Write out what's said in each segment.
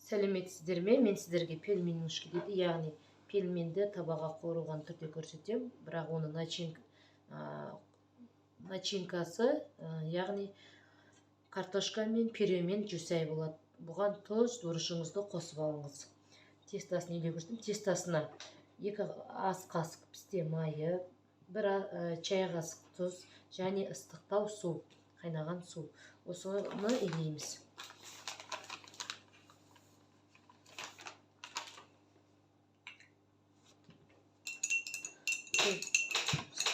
Сәлеметсіздер ме? Мен сіздерге пельмень мушки дейді, яғни пельменді табаға қорылған түрде көрсетем, бірақ оны начинкасы, яғни картошка мен пюремен жусай болады. Бұған тұз, бұрышыңызды қосып алыңыз. Тестасын үйде көрсетем. Тестасына 2 ас қасық пісте майы, 1 чай қасық тұз және ыстықтау су, қайнаған су. Осыны илейміз.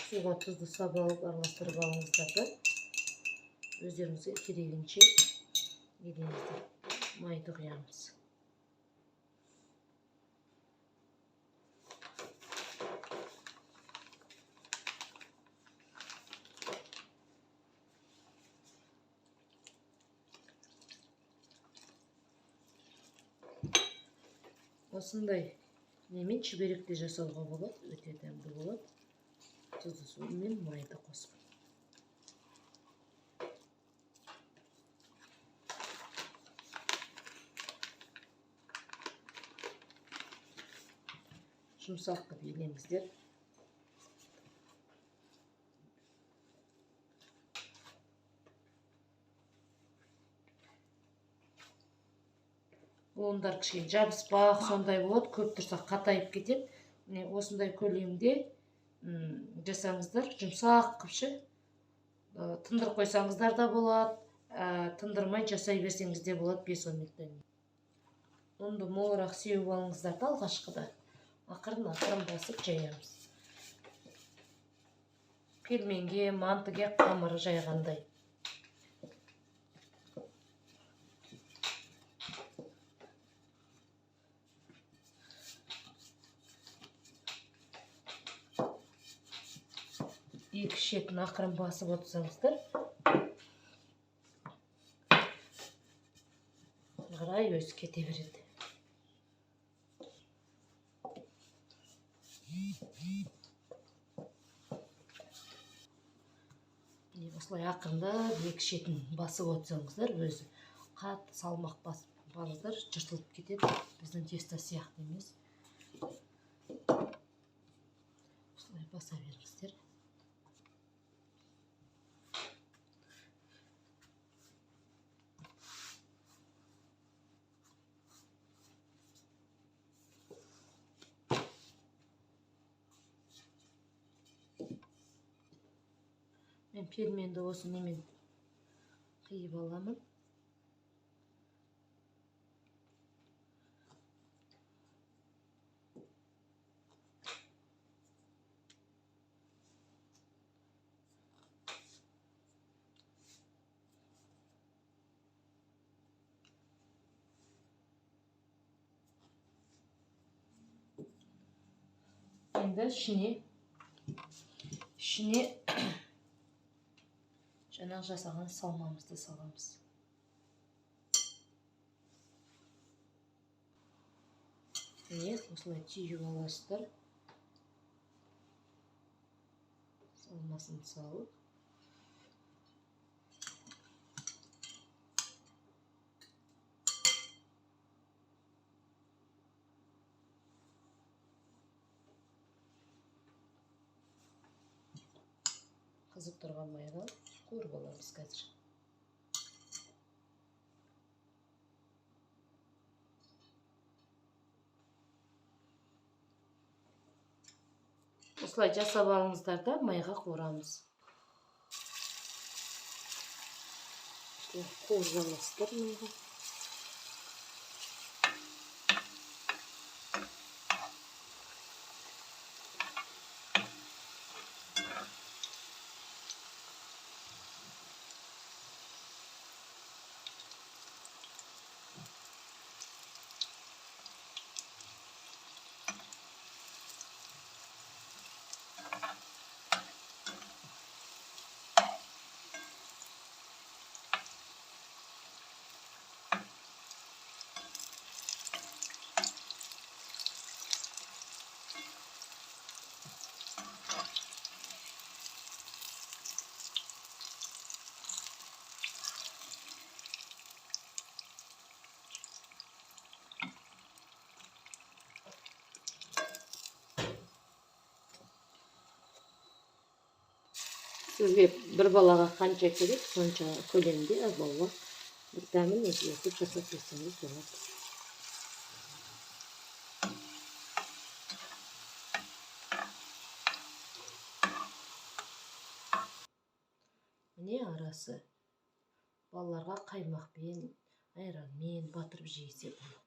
Суға тұзды сабалып араластырып алыңыздар. Өздеріңізге керегінше елеңіздер. Майды құямыз. Осындай немен шүберекте жасауға болады, өте дәмді болады. Тұзды су мен майды қосып. Жұмсақ қып елеңіздер. Ондар кішкене жабыспақ, сондай болады, көп тұрса қатайып кетеді. Осындай көлемде жасаңыздар, жұмсақ қыпшы. Тындырып қойсаңыздар да болады, тындырмай жасай берсеңіз де болады 5-10 минуттан. Онды молырақ сеуіп алыңыздар да алғашқыда. Ақырын басып жаямыз. Пельменге, мантыге қамыры жайғандай. Екі шетін ақырын басып отырсаңыздар, қарай өсіп кете береді. Осылай ақырындап екі шетін басып отырсаңыздар, өзі қатты салмақ басып балыздар жыртылып кетеді. Біздің теста сияқты емес. Осылай баса беріңіздер. Мен пельменді осы немен қиып аламын. Енді ішіне жаңағы жасаған салмамызды саламыз. Осылай түйіп аласыздар. Салмасын салып. Қызып тұрған майға көріп аламыз қазір. Осылай жасап алыңыздар да майға қуырамыз. Қуырып аласыздар майға. Сізге бір балаға қанша керек, сонша көлемде азбауға бір дәмін етіп жасап берсеңіз болады. Міне арасы балаларға қаймақпен, айранмен батырып жейсе болады.